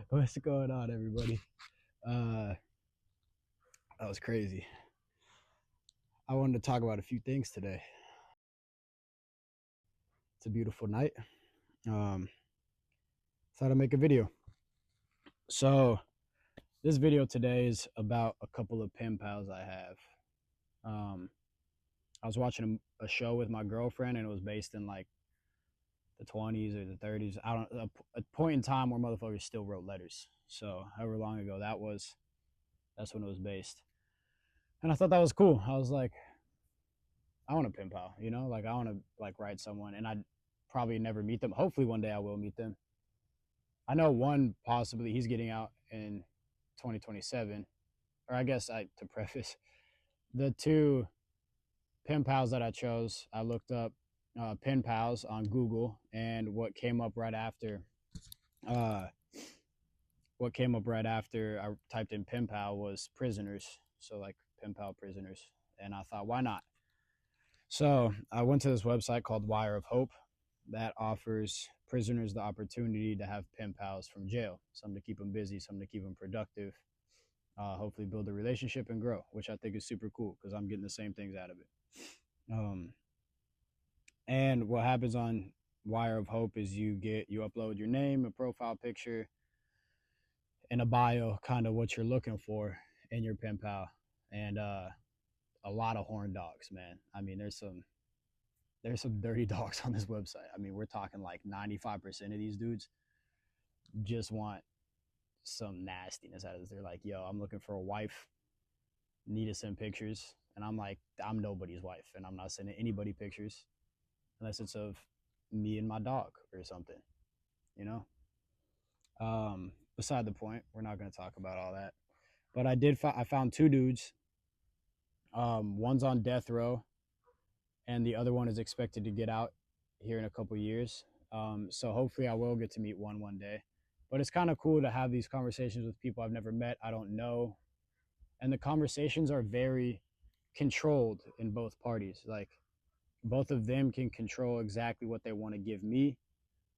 What's going on, everybody? That was crazy. I wanted to talk about a few things today. It's a beautiful night. Um, Thought I'd make a video. So this video today is about a couple of pen pals I have. I was watching a show with my girlfriend, and it was based in like the 20s or the 30s. I don't a point in time where motherfuckers still wrote letters. So however long ago that was, that's when it was based. And I thought that was cool. I was like, I want a pen pal, like I want to like write someone, and I'd probably never meet them. Hopefully one day I will meet them. I know one possibly he's getting out in 2027, or I guess to preface, the two pen pals that I chose, I looked up pen pals on Google, and what came up right after, I typed in pen pal was prisoners, so like pen pal prisoners, and I thought, why not? So I went to this website called Wire of Hope that offers prisoners the opportunity to have pen pals from jail, some to keep them busy, some to keep them productive, hopefully build a relationship and grow, which I think is super cool because I'm getting the same things out of it. And what happens on Wire of Hope is you upload your name, a profile picture, and a bio, kind of what you're looking for in your pen pal, and a lot of horn dogs, man. I mean, there's some dirty dogs on this website. I mean, we're talking like 95% of these dudes just want some nastiness out of this. They're like, yo, I'm looking for a wife, need to send pictures. And I'm like, I'm nobody's wife, and I'm not sending anybody pictures unless it's of me and my dog or something, you know? Beside the point, we're not going to talk about all that. But I found two dudes. One's on death row, and the other one is expected to get out here in a couple years. So hopefully I will get to meet one day. But it's kind of cool to have these conversations with people I've never met, I don't know. And the conversations are very controlled in both parties. Like, both of them can control exactly what they want to give me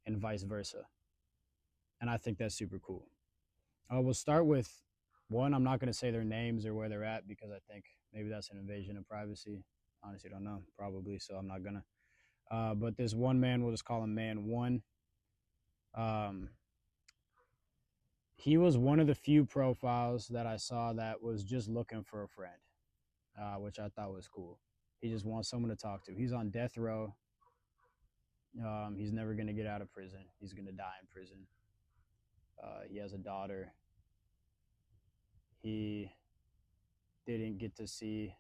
and vice versa. And I think that's super cool. We'll start with one. I'm not going to say their names or where they're at because I think maybe that's an invasion of privacy. Honestly, don't know. Probably, so I'm not going to. But this one man, we'll just call him Man One. He was one of the few profiles that I saw that was just looking for a friend, which I thought was cool. He just wants someone to talk to. He's on death row. He's never going to get out of prison. He's going to die in prison. He has a daughter. He didn't get to see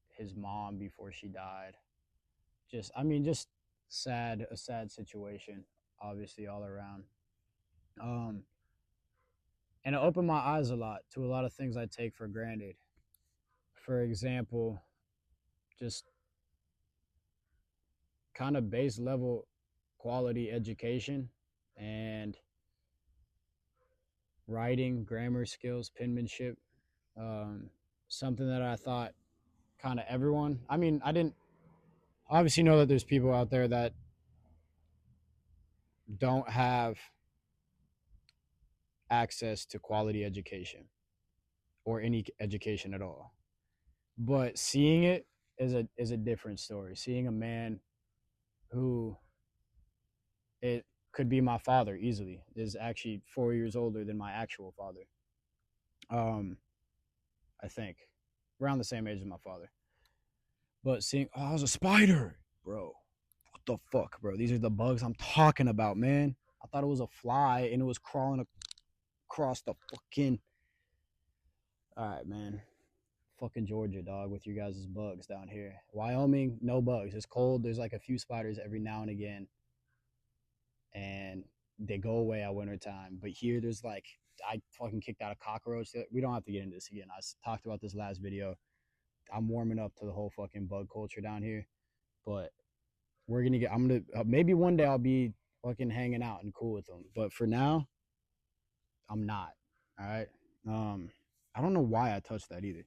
his mom before she died. Just a sad situation, obviously, all around. And it opened my eyes a lot to a lot of things I take for granted. For example, just kind of base level quality education and writing, grammar skills, penmanship. Something that I thought kind of everyone, I mean, I didn't obviously know that there's people out there that don't have access to quality education or any education at all. But seeing it is a different story. Seeing a man who, it could be my father easily, is actually 4 years older than my actual father. I think around the same age as my father. But seeing, oh, I was a spider, bro. What the fuck, bro? These are the bugs I'm talking about, man. I thought it was a fly and it was crawling across the fucking. All right, man. Fucking Georgia, dog, with you guys' bugs down here. Wyoming, no bugs. It's cold. There's like a few spiders every now and again, and they go away at wintertime. But here, there's like, I fucking kicked out a cockroach. We don't have to get into this again. I talked about this last video. I'm warming up to the whole fucking bug culture down here, but I'm gonna maybe one day I'll be fucking hanging out and cool with them. But for now, I'm not. All right. I don't know why I touched that either.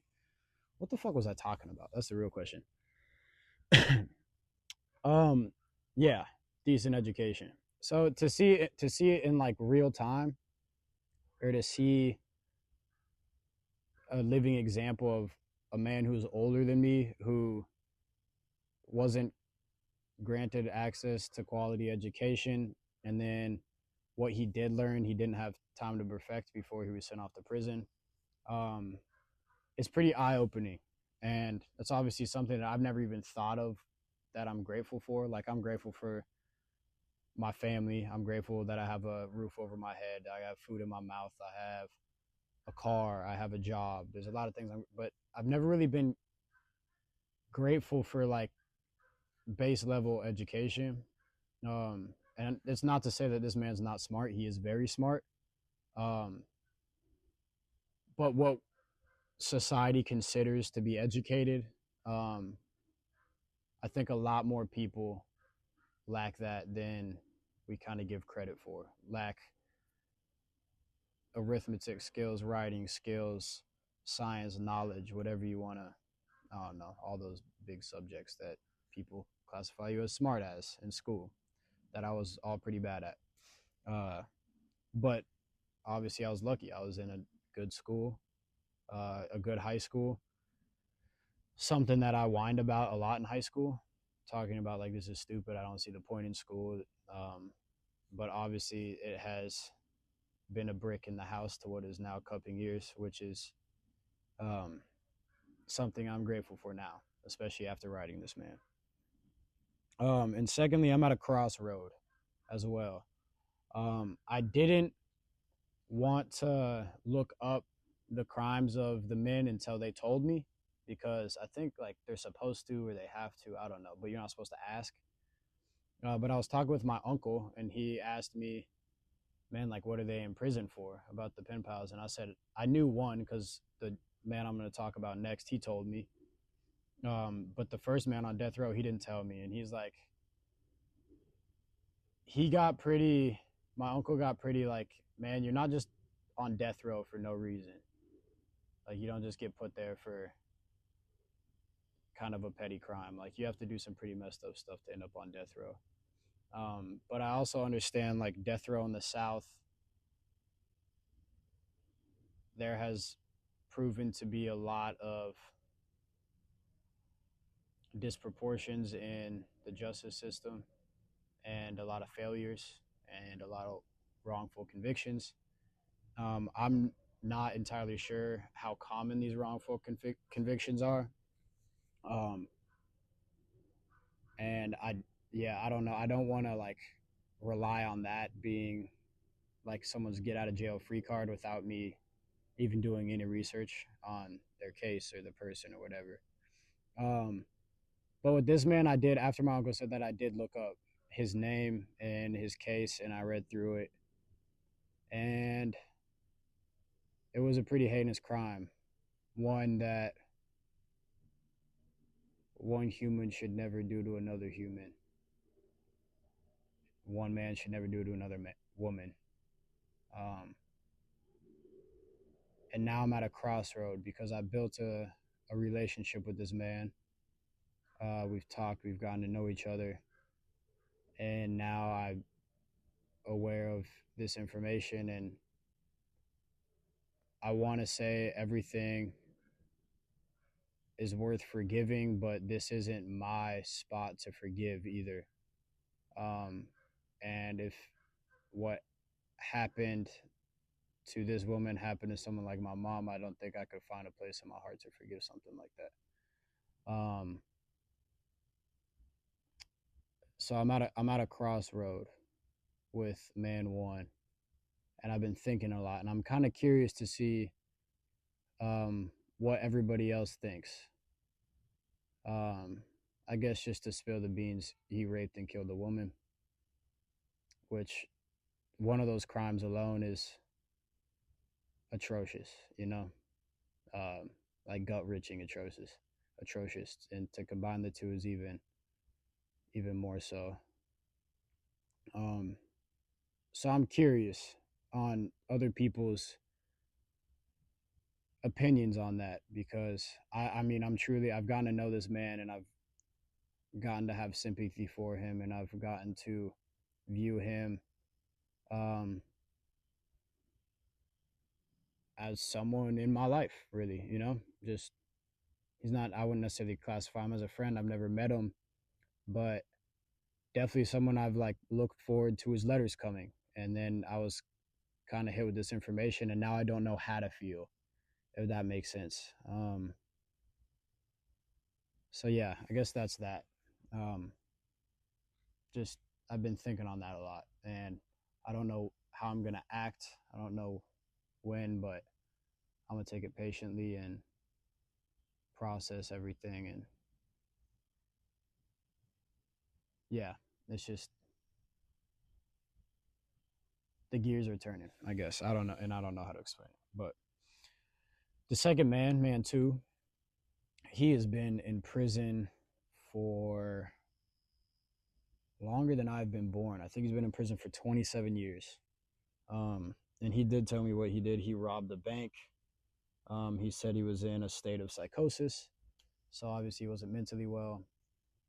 What the fuck was I talking about? That's the real question. Yeah, decent education. So to see it in like real time, or to see a living example of a man who's older than me who wasn't granted access to quality education, and then what he did learn he didn't have time to perfect before he was sent off to prison. um, it's pretty eye-opening, and it's obviously something that I've never even thought of, that I'm grateful for. Like, I'm grateful for my family. I'm grateful that I have a roof over my head, I have food in my mouth, I have a car, I have a job. There's a lot of things, but I've never really been grateful for like base level education. And it's not to say that this man's not smart. He is very smart. Um, but what society considers to be educated, um, I think a lot more people lack that than we kind of give credit for. Lack arithmetic skills, writing skills, science knowledge, whatever you want to, I don't know, all those big subjects that people classify you as smart as in school, that I was all pretty bad at. But obviously, I was lucky. I was in a good school, a good high school. Something that I whined about a lot in high school, talking about like, this is stupid. I don't see the point in school. Um, but obviously, it has been a brick in the house to what is now CuppingEars, which is um, something I'm grateful for now, especially after writing this man. And secondly, I'm at a crossroad as well. I didn't want to look up the crimes of the men until they told me, because I think like they're supposed to or they have to. I don't know, but you're not supposed to ask. But I was talking with my uncle, and he asked me, "Man, like, what are they in prison for?" About the pen pals, and I said I knew one because the man I'm going to talk about next, he told me. But the first man on death row, he didn't tell me, and he's like, he got pretty. My uncle got pretty like, man, you're not just on death row for no reason. Like, you don't just get put there for kind of a petty crime. Like, you have to do some pretty messed up stuff to end up on death row. But I also understand like death row in the South, there has proven to be a lot of disproportions in the justice system, and a lot of failures, and a lot of wrongful convictions. I'm not entirely sure how common these wrongful convictions are. Um, and yeah, I don't know. I don't want to like rely on that being like someone's get out of jail free card without me even doing any research on their case or the person or whatever. Um, but with this man, I did, after my uncle said that, I did look up his name and his case, and I read through it. And it was a pretty heinous crime, one that one human should never do to another human. One man should never do to another woman. Um, and now I'm at a crossroad because I built a relationship with this man. We've talked, we've gotten to know each other, and now I'm aware of this information, and I want to say everything is worth forgiving, but this isn't my spot to forgive either. Um, and if what happened to this woman happened to someone like my mom, I don't think I could find a place in my heart to forgive something like that. So I'm at a crossroad with man one, and I've been thinking a lot, and I'm kind of curious to see what everybody else thinks. Um, I guess just to spill the beans, he raped and killed a woman, which one of those crimes alone is atrocious, you know, um, like gut wrenching atrocious, and to combine the two is even more so. Um, so I'm curious on other people's opinions on that, because I mean, I've gotten to know this man, and I've gotten to have sympathy for him, and I've gotten to view him um, as someone in my life, really, just he's not, I wouldn't necessarily classify him as a friend. I've never met him, but definitely someone I've like looked forward to his letters coming. And then I was kind of hit with this information and now I don't know how to feel, if that makes sense. So yeah, I guess that's that. Um, just I've been thinking on that a lot, and I don't know how I'm gonna act. I don't know when, but I'm gonna take it patiently and process everything. And yeah, it's just the gears are turning. I guess I don't know, and I don't know how to explain it. But the second man, man two, he has been in prison for longer than I've been born. I think he's been in prison for 27 years. And he did tell me what he did. He robbed a bank. He said he was in a state of psychosis. So obviously he wasn't mentally well.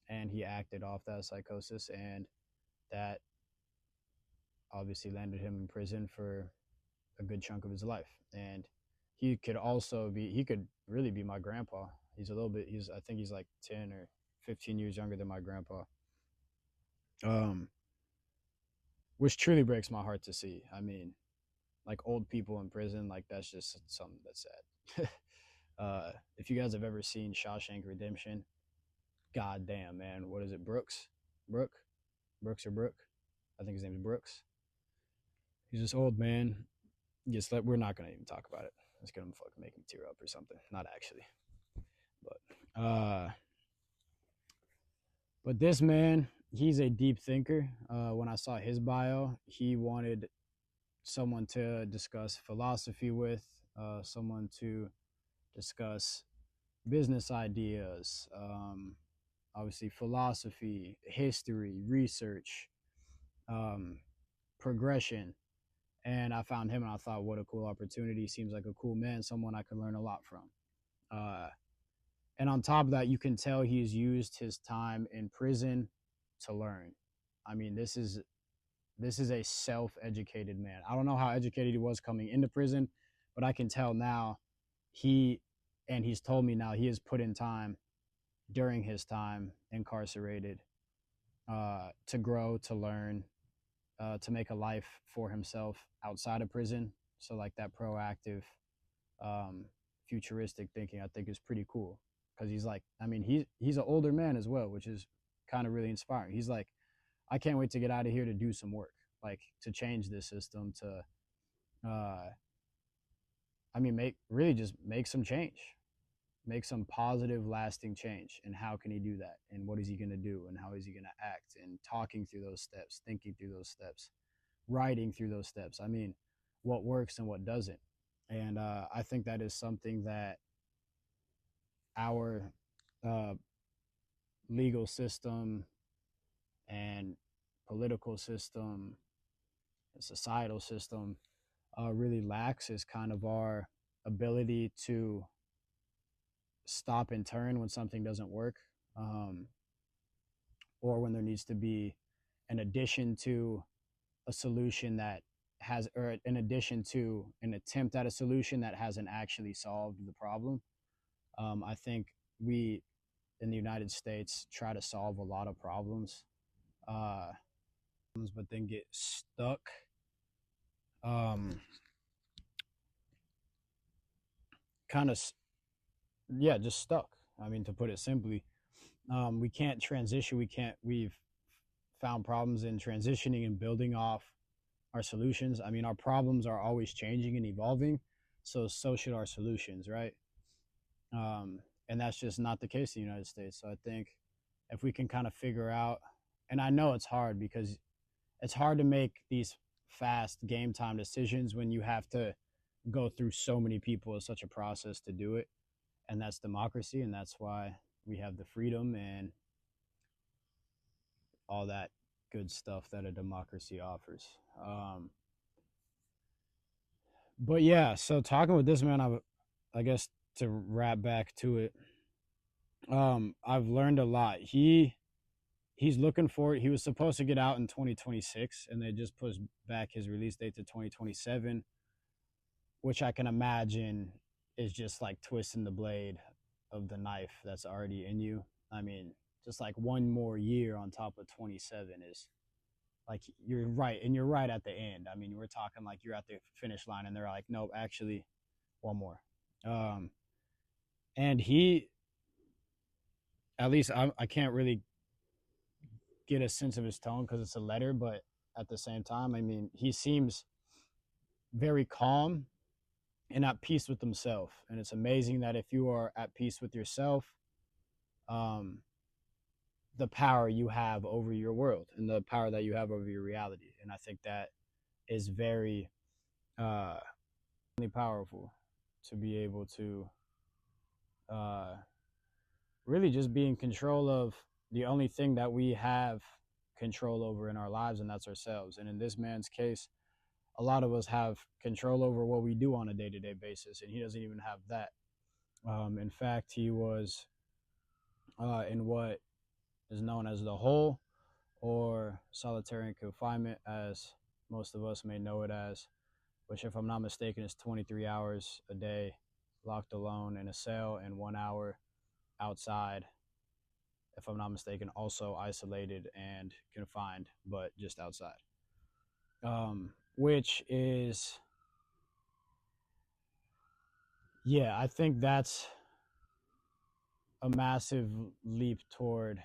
And he acted off that psychosis. And that obviously landed him in prison for a good chunk of his life. And he could also be, he could really be my grandpa. He's a little bit, I think he's like 10 or 15 years younger than my grandpa. Um, which truly breaks my heart to see. I mean, like old people in prison, like that's just something that's sad. If you guys have ever seen Shawshank Redemption, god damn, man, what is it, Brooks or Brooke? I think his name is Brooks. He's this old man. Just we're not gonna even talk about it. It's gonna fucking make me tear up or something. Not actually, but this man, he's a deep thinker. When I saw his bio, he wanted someone to discuss philosophy with, someone to discuss business ideas, obviously philosophy, history, research, um, progression. And I found him and I thought, what a cool opportunity. Seems like a cool man, someone I could learn a lot from. Uh, and on top of that, you can tell he's used his time in prison to learn. I mean, this is a self-educated man. I don't know how educated he was coming into prison, but I can tell now he's told me now he has put in time during his time incarcerated, to grow, to learn, to make a life for himself outside of prison. So like that proactive, um, futuristic thinking, I think is pretty cool. Because he's like, I mean, he's an older man as well, which is kind of really inspiring. He's like, I can't wait to get out of here to do some work, like to change this system, to, I mean, make some change, make some positive, lasting change. And how can he do that? And what is he going to do? And how is he going to act? And talking through those steps, thinking through those steps, writing through those steps. I mean, what works and what doesn't. And I think that is something that our uh, legal system and political system and societal system really lacks, is kind of our ability to stop and turn when something doesn't work, um, or when there needs to be an addition to a solution that has, or in addition to an attempt at a solution that hasn't actually solved the problem. I think we in the United States try to solve a lot of problems, uh, but then get stuck. Um, kind of, yeah, just stuck. I mean, to put it simply, we can't transition. We've found problems in transitioning and building off our solutions. I mean, our problems are always changing and evolving, so should our solutions, right? And that's just not the case in the United States. So I think if we can kind of figure out, and I know it's hard because it's hard to make these fast game time decisions when you have to go through so many people. It's such a process to do it, and that's democracy, and that's why we have the freedom and all that good stuff that a democracy offers. But yeah, so talking with this man, I guess to wrap back to it, I've learned a lot. He's looking for it. He was supposed to get out in 2026, and they just pushed back his release date to 2027. which I can imagine is just like twisting the blade of the knife that's already in you. I mean, just like one more year on top of 27 is like you're right, and you're right at the end. I mean, we're talking like you're at the finish line, and they're like, nope, actually, one more. Um, and he, at least I can't really get a sense of his tone because it's a letter, but at the same time, I mean, he seems very calm and at peace with himself. And it's amazing that if you are at peace with yourself, um, the power you have over your world and the power that you have over your reality. And I think that is very uh, powerful to be able to uh, really just be in control of the only thing that we have control over in our lives, and that's ourselves. And in this man's case, a lot of us have control over what we do on a day-to-day basis, and he doesn't even have that. In fact, he was in what is known as the hole, or solitary confinement, as most of us may know it as, which, if I'm not mistaken, is 23 hours a day locked alone in a cell and 1 hour outside, if I'm not mistaken, also isolated and confined, but just outside. Which is, yeah, I think that's a massive leap toward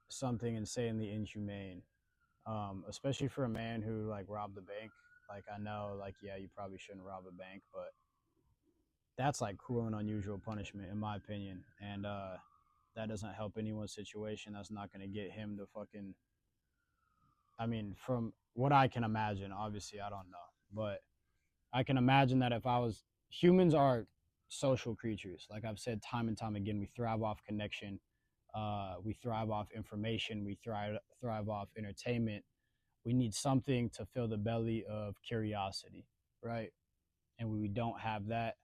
something insanely inhumane, especially for a man who like robbed the bank. Like, I know, like, yeah, you probably shouldn't rob a bank, but that's like cruel and unusual punishment, in my opinion. And that doesn't help anyone's situation. That's not going to get him to fucking, I mean, from what I can imagine, obviously I don't know, but I can imagine that if I was, humans are social creatures. Like I've said time and time again, we thrive off connection. We thrive off information. We thrive off entertainment. We need something to fill the belly of curiosity, right? And when we don't have that,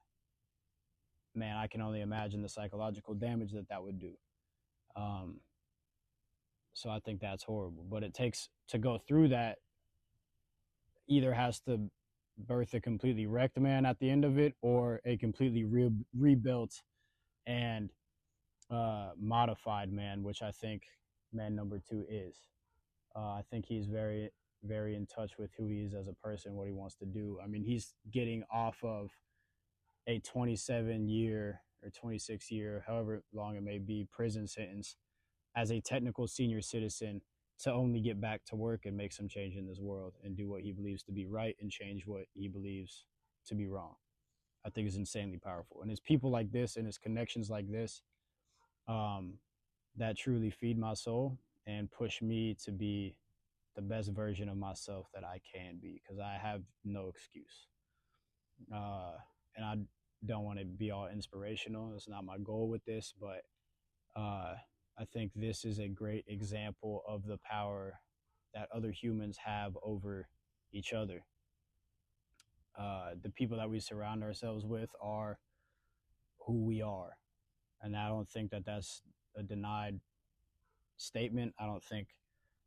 man, I can only imagine the psychological damage that that would do. Um, so I think that's horrible. But it takes, to go through that, either has to birth a completely wrecked man at the end of it, or a completely rebuilt and modified man, which I think man number two is. I think he's very, very in touch with who he is as a person, what he wants to do. I mean, he's getting off of a 27-year or 26-year, however long it may be, prison sentence as a technical senior citizen to only get back to work and make some change in this world and do what he believes to be right and change what he believes to be wrong. I think is insanely powerful. And it's people like this and it's connections like this that truly feed my soul and push me to be the best version of myself that I can be, because I have no excuse. And I don't want to be all inspirational. It's not my goal with this, but I think this is a great example of the power that other humans have over each other. The people that we surround ourselves with are who we are. And I don't think that that's a denied statement. I don't think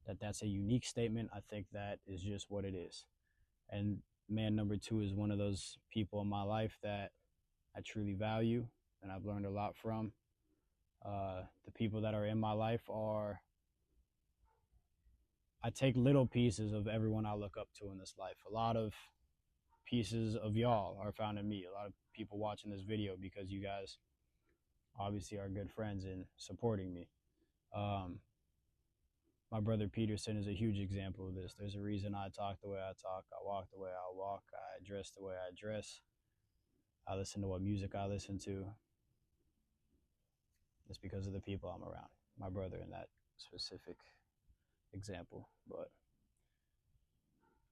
that that's a unique statement. I think that is just what it is. And man number two is one of those people in my life that I truly value and I've learned a lot from. The people that are in my life are, I take little pieces of everyone I look up to in this life. A lot of pieces of y'all are found in me. A lot of people watching this video because you guys obviously are good friends in supporting me. My brother Peterson is a huge example of this. There's a reason I talk the way I talk. I walk the way I walk. I dress the way I dress. I listen to what music I listen to. It's because of the people I'm around. My brother in that specific example. But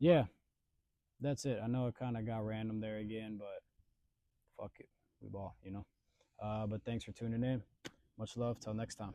yeah, that's it. I know it kind of got random there again, but fuck it. We ball, you know. But thanks for tuning in. Much love. Till next time.